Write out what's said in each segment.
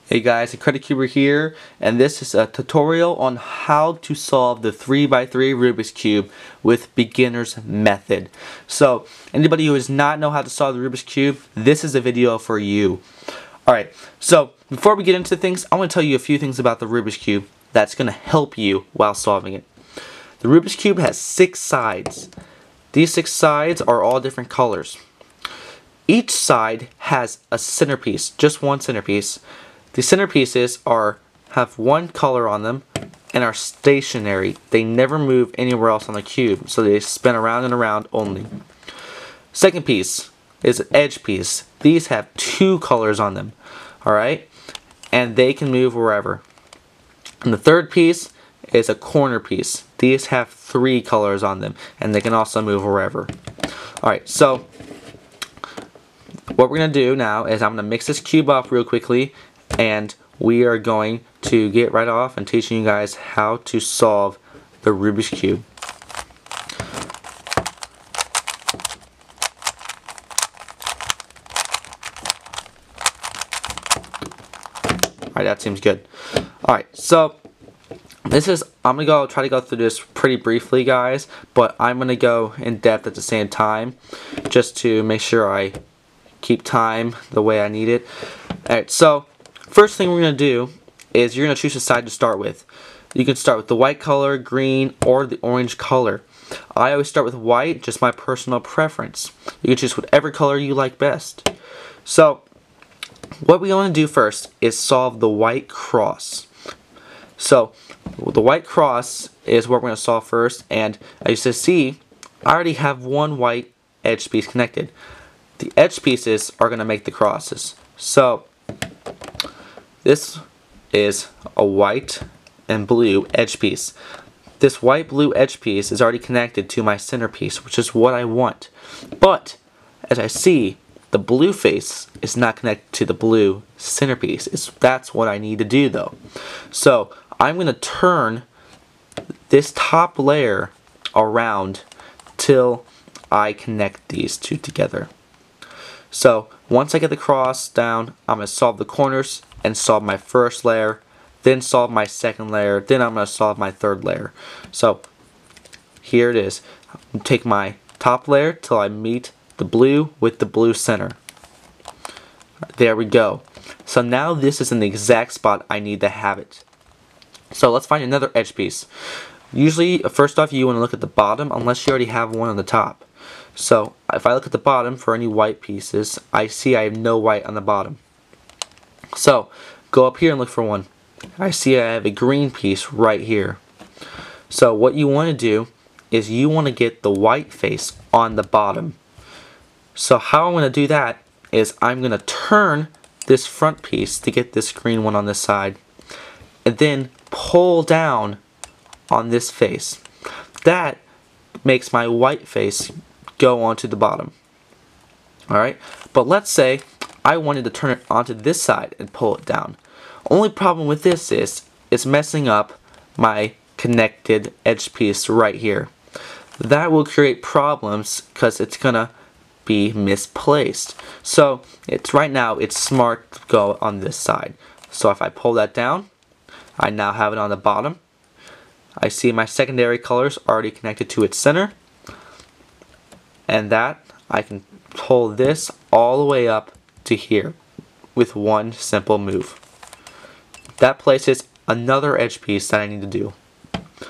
Hey guys, Incredicuber here, and this is a tutorial on how to solve the 3x3 Rubik's Cube with beginner's method. So, anybody who does not know how to solve the Rubik's Cube, this is a video for you. Alright, so before we get into things, I want to tell you a few things about the Rubik's Cube that's going to help you while solving it. The Rubik's Cube has 6 sides. These 6 sides are all different colors. Each side has a centerpiece, just one centerpiece. The centerpieces have one color on them and are stationary. They never move anywhere else on the cube, so they spin around and around only. Second piece is an edge piece. These have 2 colors on them, alright? And they can move wherever. And the third piece is a corner piece. These have 3 colors on them, and they can also move wherever. Alright, so what we're going to do now is I'm going to mix this cube up real quickly, and we are going to get right off and teaching you guys how to solve the Rubik's Cube. Alright, that seems good. Alright, so I'm gonna try to go through this pretty briefly, guys, but I'm gonna go in depth at the same time just to make sure I keep time the way I need it. Alright, so first thing we're going to do is you're going to choose a side to start with. You can start with the white color, green, or the orange color. I always start with white, just my personal preference. You can choose whatever color you like best. So, what we want to do first is solve the white cross. So, the white cross is what we're going to solve first, and as you see, I already have one white edge piece connected. The edge pieces are going to make the crosses. So, this is a white and blue edge piece. This white-blue edge piece is already connected to my centerpiece, which is what I want. But, as I see, the blue face is not connected to the blue centerpiece. That's what I need to do, though. So, I'm going to turn this top layer around till I connect these two together. So, once I get the cross down, I'm going to solve the corners and solve my first layer, then solve my second layer, then I'm going to solve my third layer. So, here it is. Take my top layer till I meet the blue with the blue center. There we go. So now this is in the exact spot I need to have it. So let's find another edge piece. Usually, first off, you want to look at the bottom unless you already have one on the top. So, if I look at the bottom for any white pieces, I see I have no white on the bottom. So, go up here and look for one. I see I have a green piece right here. So, what you want to do is you want to get the white face on the bottom. So, how I'm going to do that is I'm going to turn this front piece to get this green one on this side, and then pull down on this face. That makes my white face go onto the bottom. Alright, but let's say I wanted to turn it onto this side and pull it down. Only problem with this is it's messing up my connected edge piece right here. That will create problems because it's gonna be misplaced. So right now it's smart to go on this side. So if I pull that down, I now have it on the bottom. I see my secondary colors already connected to its center. And that, I can pull this all the way up to here with one simple move. That places another edge piece that I need to do.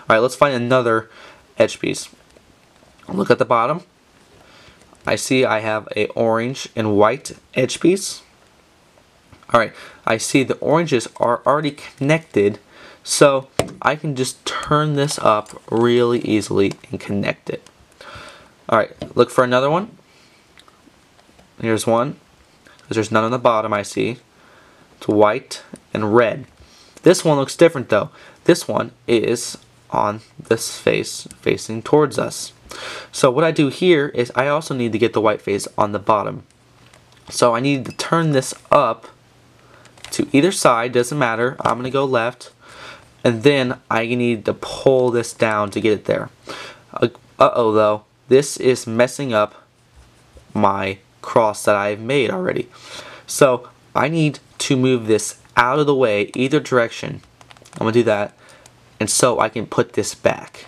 Alright, let's find another edge piece. Look at the bottom. I see I have a orange and white edge piece. Alright, I see the oranges are already connected, so I can just turn this up really easily and connect it. Alright, look for another one. Here's one. There's none on the bottom, I see. It's white and red. This one looks different though. This one is on this face facing towards us. So what I do here is I also need to get the white face on the bottom. So I need to turn this up to either side, doesn't matter. I'm going to go left. And then I need to pull this down to get it there. Uh-oh though. This is messing up my cross that I've made already. So I need to move this out of the way, either direction. I'm going to do that. And so I can put this back.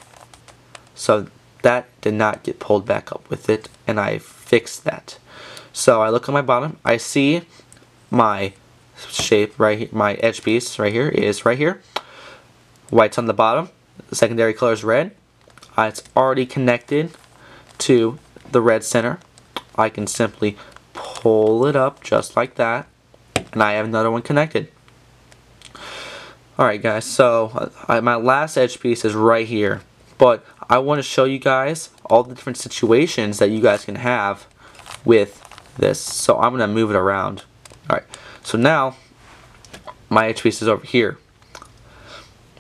So that did not get pulled back up with it, and I fixed that. So I look at my bottom, I see my shape right here, my edge piece right here is right here. White's on the bottom, the secondary color is red. It's already connected to the red center. I can simply pull it up just like that, and I have another one connected. Alright guys, so my last edge piece is right here, but I want to show you guys all the different situations that you guys can have with this. So I'm going to move it around. Alright, so now my edge piece is over here.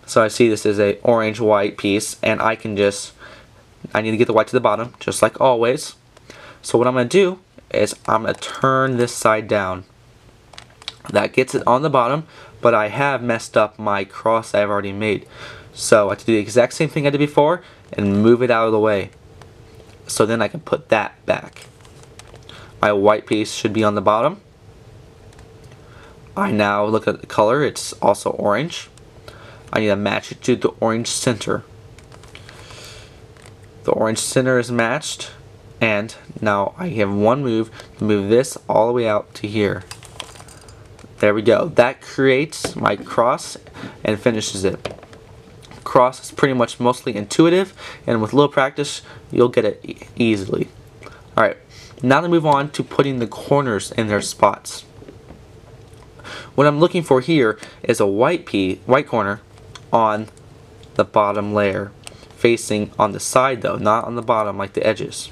So I see this is a orange white piece, and I need to get the white to the bottom just like always. So what I'm going to do is I'm going to turn this side down. That gets it on the bottom, but I have messed up my cross I've already made. So I have to do the exact same thing I did before and move it out of the way. So then I can put that back. My white piece should be on the bottom. I now look at the color, it's also orange. I need to match it to the orange center. The orange center is matched, and now I have one move to move this all the way out to here. There we go. That creates my cross and finishes it. Cross is pretty much mostly intuitive, and with a little practice you'll get it easily. Alright, now to move on to putting the corners in their spots. What I'm looking for here is a white corner on the bottom layer, facing on the side though, not on the bottom like the edges.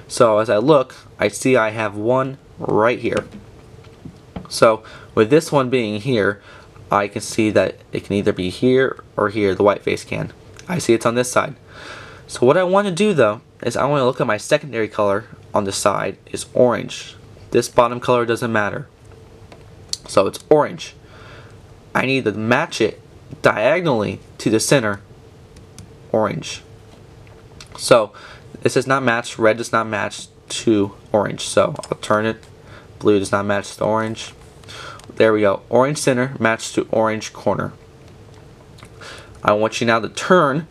So as I look, I see I have one right here. So with this one being here, I can see that it can either be here or here, the white face can. I see it's on this side. So what I want to do though is I want to look at my secondary color on the side is orange. This bottom color doesn't matter. So it's orange. I need to match it diagonally to the center, orange. So this is not matched, red does not match to orange. So I'll turn it, blue does not match to orange. There we go, orange center matched to orange corner. I want you now to turn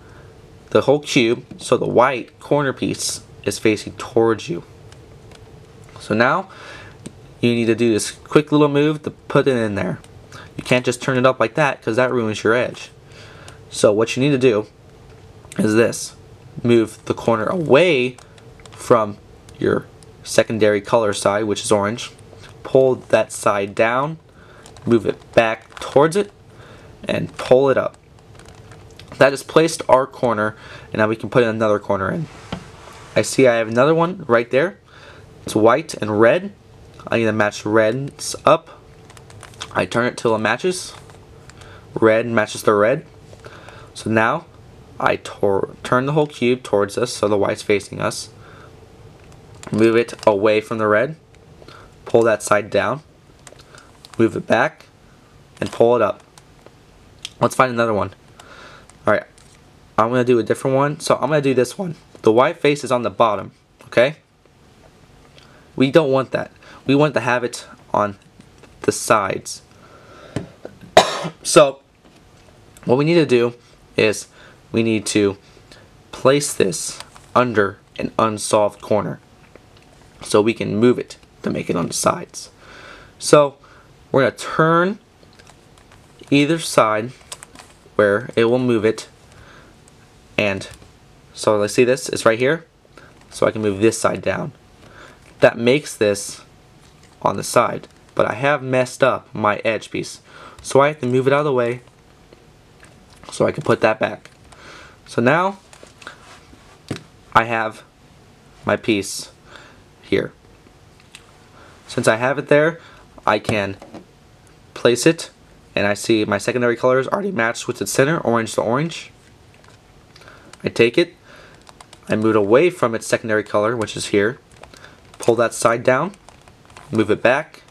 the whole cube so the white corner piece is facing towards you. So now you need to do this quick little move to put it in there. You can't just turn it up like that because that ruins your edge. So what you need to do is this. Move the corner away from your secondary color side, which is orange. Pull that side down, move it back towards it, and pull it up. That has placed our corner, and now we can put another corner in. I see I have another one right there. It's white and red. I need to match reds up. I turn it till it matches. Red matches the red. So now I turn the whole cube towards us so the white's facing us. Move it away from the red. Pull that side down. Move it back and pull it up. Let's find another one. Alright, I'm going to do a different one. So I'm going to do this one. The white face is on the bottom. Okay? We don't want that. We want to have it on the sides. So what we need to do is we need to place this under an unsolved corner so we can move it to make it on the sides. So we're going to turn either side where it will move it, and so let's see, this is right here, so I can move this side down. That makes this on the side, but I have messed up my edge piece, so I have to move it out of the way so I can put that back. So now I have my piece here. Since I have it there, I can place it, and I see my secondary color is already matched with the center, orange to orange. I take it, I move it away from its secondary color, which is here, pull that side down, move it back,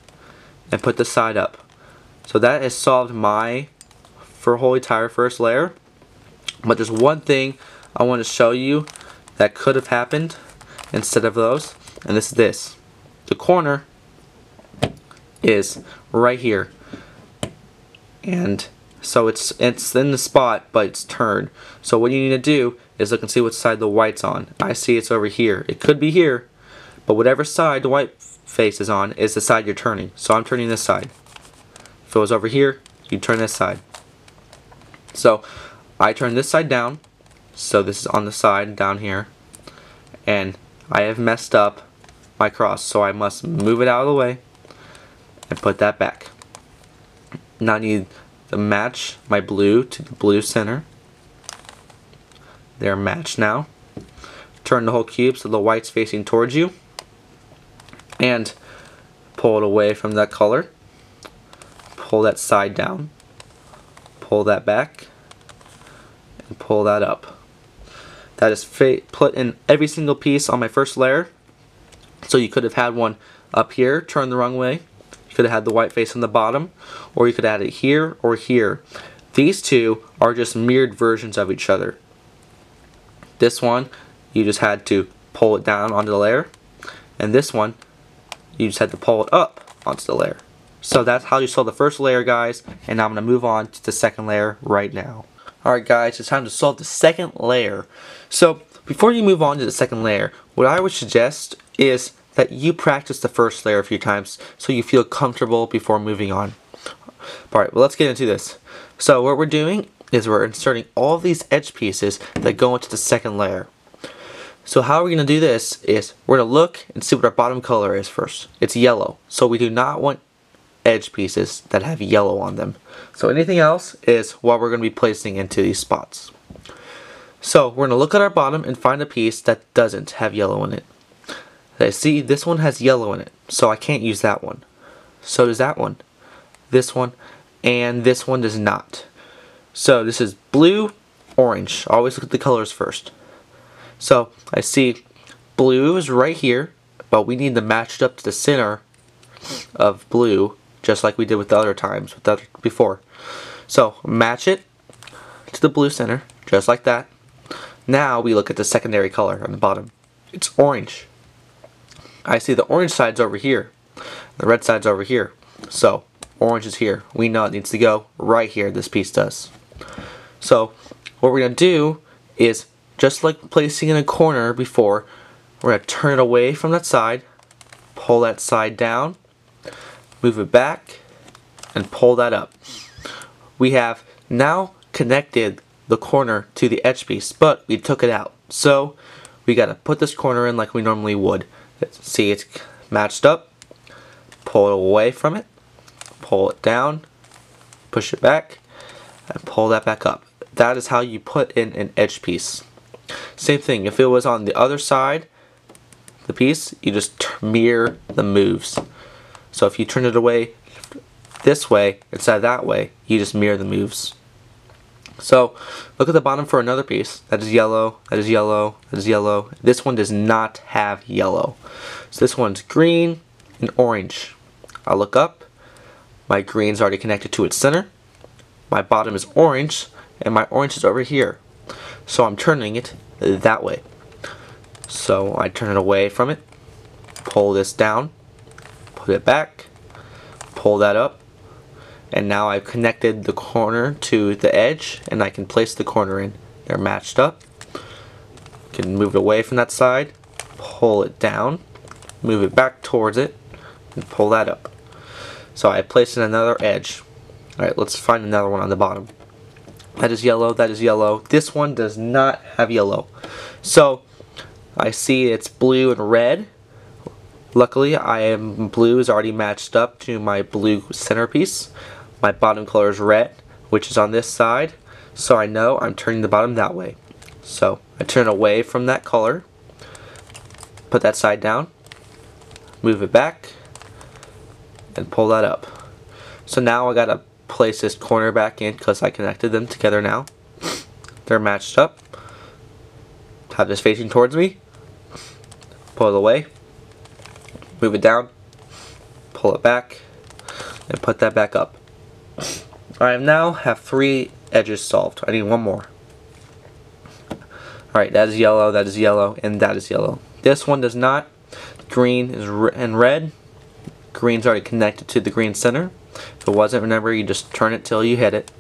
and put the side up. So that has solved my whole entire first layer. But there's one thing I want to show you that could have happened instead of those, and this is this. The corner is right here. and so it's in the spot, but it's turned. So what you need to do is look and see what side the white's on. I see it's over here. It could be here, but whatever side the white face is on is the side you're turning. So I'm turning this side. If it was over here, you turn this side. So I turn this side down, so this is on the side down here, and I have messed up my cross, so I must move it out of the way and put that back. Now I need to match my blue to the blue center. They're matched now. Turn the whole cube so the white's facing towards you, and pull it away from that color. Pull that side down, pull that back, and pull that up. That is put in every single piece on my first layer. So you could have had one up here turned the wrong way. You could have had the white face on the bottom, or you could add it here or here. These two are just mirrored versions of each other. This one, you just had to pull it down onto the layer, and this one, you just had to pull it up onto the layer. So that's how you solve the first layer, guys, and I'm going to move on to the second layer right now. Alright guys, it's time to solve the second layer. So before you move on to the second layer, what I would suggest is that you practice the first layer a few times so you feel comfortable before moving on. Alright, well, let's get into this. So what we're doing is we're inserting all of these edge pieces that go into the second layer. So how we're going to do this is we're going to look and see what our bottom color is first. It's yellow, so we do not want edge pieces that have yellow on them. So anything else is what we're going to be placing into these spots. So we're going to look at our bottom and find a piece that doesn't have yellow in it. I see this one has yellow in it, so I can't use that one. So does that one, this one, and this one does not. So this is blue, orange. Always look at the colors first. So I see blue is right here, but we need to match it up to the center of blue, just like we did with the other times, before. So match it to the blue center, just like that. Now we look at the secondary color on the bottom. It's orange. I see the orange side's over here. The red side's over here. So orange is here. We know it needs to go right here. This piece does. So what we're going to do is, just like placing in a corner before, we're going to turn it away from that side, pull that side down, move it back, and pull that up. We have now connected the corner to the edge piece, but we took it out. So we got to put this corner in like we normally would. See, it's matched up. Pull it away from it, pull it down, push it back, and pull that back up. That is how you put in an edge piece. Same thing, if it was on the other side, the piece, you just mirror the moves. So if you turn it away this way instead of that way, you just mirror the moves. So look at the bottom for another piece. That is yellow, that is yellow, that is yellow. This one does not have yellow. So this one's green and orange. I look up, my green's already connected to its center. My bottom is orange, and my orange is over here. So I'm turning it that way. So I turn it away from it, pull this down, put it back, pull that up, and now I've connected the corner to the edge, and I can place the corner in. They're matched up. Can move it away from that side, pull it down, move it back towards it, and pull that up. So I placed in another edge. Alright, let's find another one on the bottom. That is yellow, that is yellow. This one does not have yellow. So I see it's blue and red. Luckily, blue is already matched up to my blue centerpiece. My bottom color is red, which is on this side. So I know I'm turning the bottom that way. So I turn away from that color, put that side down, move it back, and pull that up. So now I gotta place this corner back in because I connected them together now. They're matched up. Have this facing towards me. Pull it away. Move it down. Pull it back. And put that back up. I now have 3 edges solved. I need one more. Alright, that is yellow, and that is yellow. This one does not. Green is and red. Green's already connected to the green center. If it wasn't, remember, you just turn it till you hit it.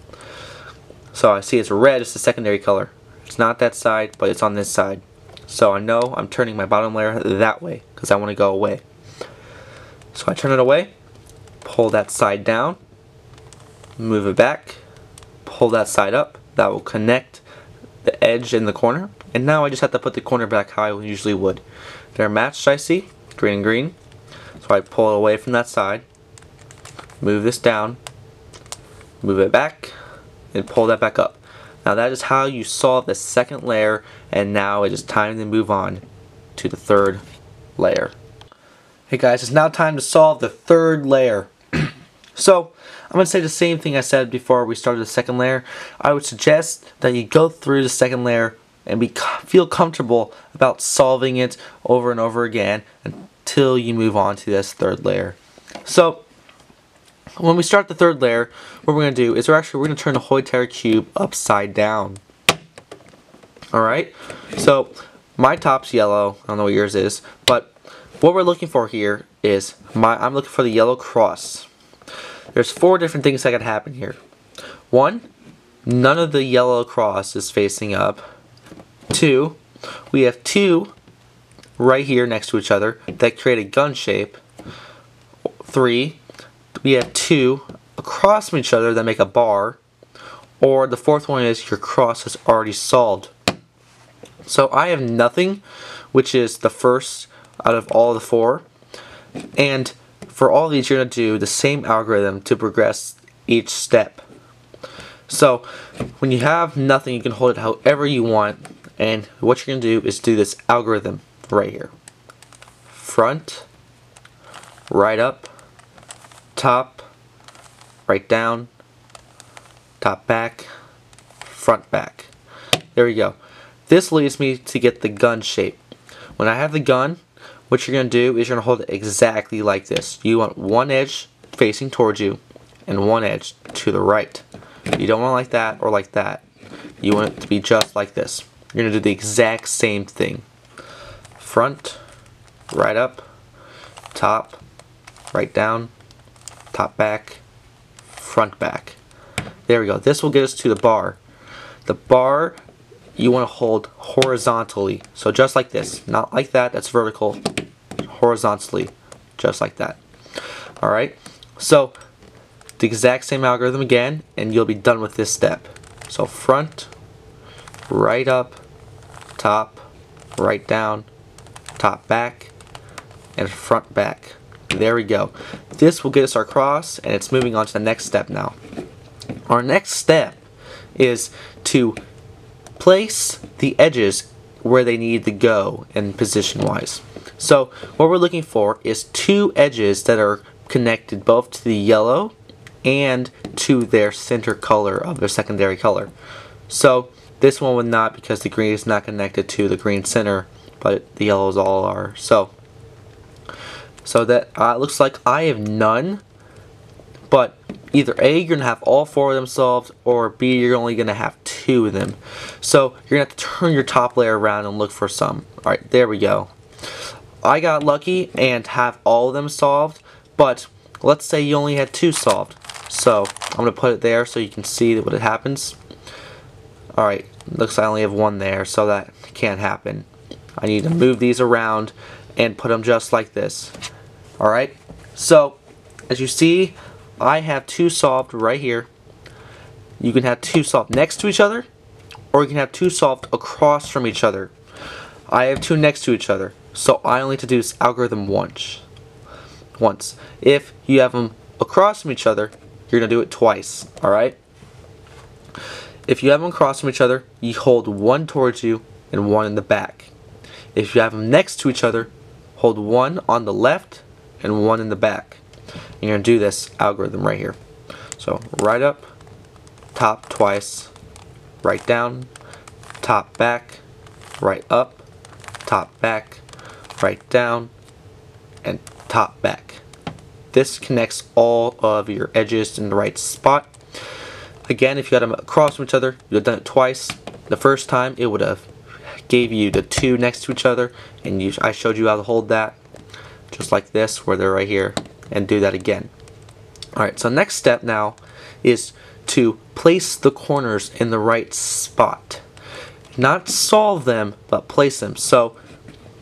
So I see it's red, it's the secondary color. It's not that side, but it's on this side. So I know I'm turning my bottom layer that way because I want to go away. So I turn it away, pull that side down, move it back, pull that side up. That will connect the edge in the corner. And now I just have to put the corner back how I usually would. They're matched, I see, green and green. So I pull it away from that side, move this down, move it back, and pull that back up. Now that is how you solve the second layer, and now it is time to move on to the third layer. Hey guys, it's now time to solve the third layer. So I'm going to say the same thing I said before we started the second layer. I would suggest that you go through the second layer and feel comfortable about solving it over and over again until you move on to this third layer. So when we start the third layer, what we're going to do is we're going to turn the whole entire cube upside down. Alright, so my top's yellow. I don't know what yours is, but what we're looking for here is I'm looking for the yellow cross. There's 4 different things that could happen here. 1, none of the yellow cross is facing up. 2, we have 2 right here next to each other that create a gun shape. 3, we have 2 across from each other that make a bar. Or the 4th one is your cross is already solved. So I have nothing, which is the first out of all the 4. And for all these, you're going to do the same algorithm to progress each step. So when you have nothing, you can hold it however you want. And what you're going to do is do this algorithm right here. Front, right up, top, right down, top back, front back. There we go. This leads me to get the gun shape. When I have the gun, what you're going to do is you're going to hold it exactly like this. You want one edge facing towards you and one edge to the right. You don't want it like that or like that. You want it to be just like this. You're going to do the exact same thing. Front, right up, top, right down, top back, front back. There we go. This will get us to the bar. The bar you want to hold horizontally. So just like this. Not like that. That's vertical. Horizontally. Just like that. Alright. So the exact same algorithm again, and you'll be done with this step. So front, right up, top, right down, top back, and front back. There we go. This will get us our cross, and it's moving on to the next step now. Our next step is to place the edges where they need to go in position wise. So what we're looking for is 2 edges that are connected both to the yellow and to their center color of their secondary color. So this one would not, because the green is not connected to the green center, but the yellows all are. So that looks like I have none, but either A, you're going to have all 4 of them solved, or B, you're only going to have 2 of them. So you're going to have to turn your top layer around and look for some. Alright, there we go. I got lucky and have all of them solved, but let's say you only had 2 solved. So I'm going to put it there so you can see what happens. Alright, looks like I only have 1 there, so that can't happen. I need to move these around and put them just like this. Alright, so as you see, I have 2 solved right here. You can have 2 solved next to each other, or you can have 2 solved across from each other. I have 2 next to each other, so I only need to do this algorithm once. If you have them across from each other, you're going to do it twice. Alright? If you have them across from each other, you hold 1 towards you and 1 in the back. If you have them next to each other, hold 1 on the left and 1 in the back. And you're going to do this algorithm right here. So right up, top twice, right down, top back, right up, top back, right down, and top back. This connects all of your edges in the right spot. Again, if you had them across from each other, you would have done it twice. The first time it would have gave you the 2 next to each other, and I showed you how to hold that just like this, where they're right here, and do that again. Alright, so next step now is to place the corners in the right spot. Not solve them, but place them. So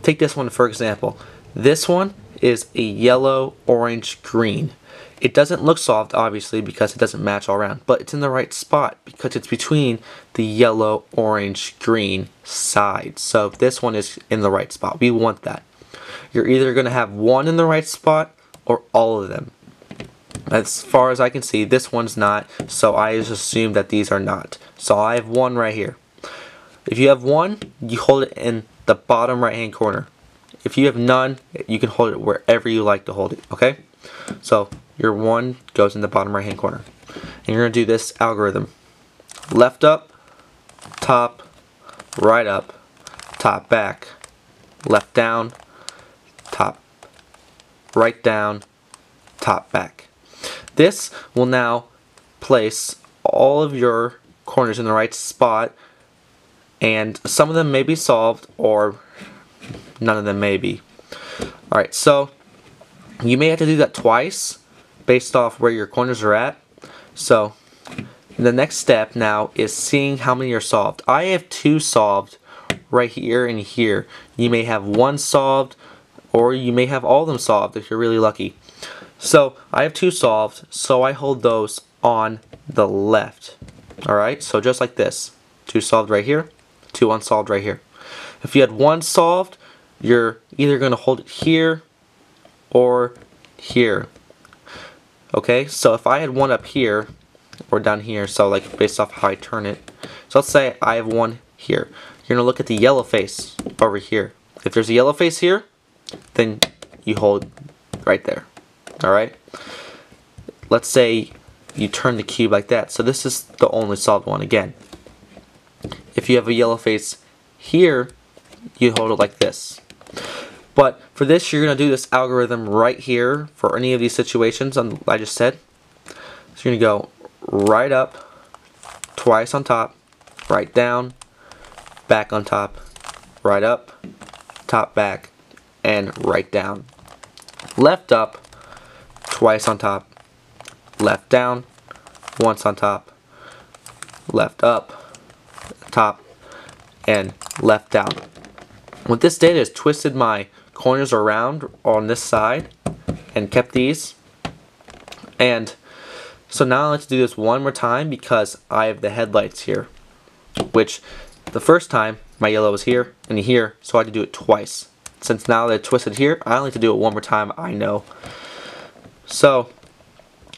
take this one for example. This one is a yellow, orange, green. It doesn't look solved obviously because it doesn't match all around, but it's in the right spot because it's between the yellow, orange, green sides. So this one is in the right spot. We want that. You're either going to have one in the right spot or all of them. As far as I can see, this one's not, so I just assume that these are not. So I have one right here. If you have one, you hold it in the bottom right hand corner. If you have none, you can hold it wherever you like to hold it, okay? So your one goes in the bottom right hand corner. And you're going to do this algorithm. Left up, top, right up, top back, left down, top, right down, top back. This will now place all of your corners in the right spot, and some of them may be solved or none of them may be. Alright, so you may have to do that twice based off where your corners are at. So the next step now is seeing how many are solved. I have 2 solved right here and here. You may have 1 solved, or you may have all of them solved if you're really lucky. So I have 2 solved, so I hold those on the left. Alright, so just like this. 2 solved right here, 2 unsolved right here. If you had 1 solved, you're either going to hold it here or here. Okay, so if I had 1 up here or down here, so like based off how I turn it. So let's say I have 1 here. You're going to look at the yellow face over here. If there's a yellow face here, then you hold right there. Alright? Let's say you turn the cube like that. So this is the only solved one again. If you have a yellow face here, you hold it like this. But for this, you're going to do this algorithm right here for any of these situations I just said. So you're going to go right up, twice on top, right down, back on top, right up, top back, and right down. Left up, twice on top, left down, once on top, left up, top, and left down. What this did is twisted my corners around on this side and kept these. And so now let's do this one more time because I have the headlights here, which the first time my yellow was here and here, so I had to do it twice. Since now they're twisted here, I only have to do it one more time, I know. So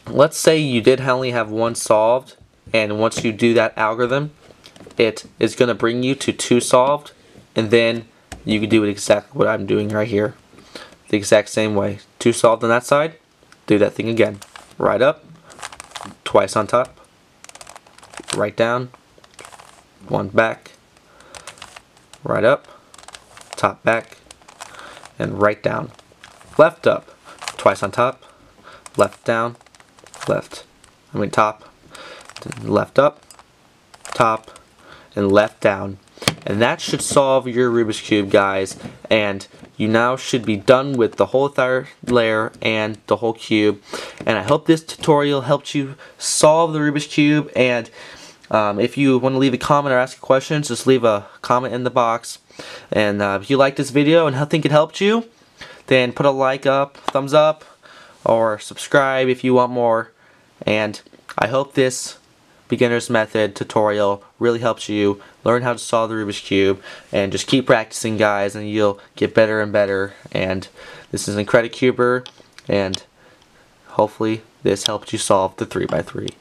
let's say you did only have 1 solved, and once you do that algorithm, it is going to bring you to 2 solved, and then you can do it exactly what I'm doing right here. The exact same way. 2 solved on that side, do that thing again. Right up, twice on top, right down, 1 back, right up, top back, and right down. Left up, twice on top, left down, top, left up, top, and left down. And that should solve your Rubik's Cube, guys. And you now should be done with the whole entire layer and the whole cube. And I hope this tutorial helped you solve the Rubik's Cube. And if you want to leave a comment or ask questions, just leave a comment in the box. And if you liked this video and think it helped you, then put a like up, thumbs up, or subscribe if you want more. And I hope this beginner's method tutorial really helps you learn how to solve the Rubik's Cube, and just keep practicing, guys, and you'll get better and better. And this is Incredicuber, and hopefully this helped you solve the 3x3.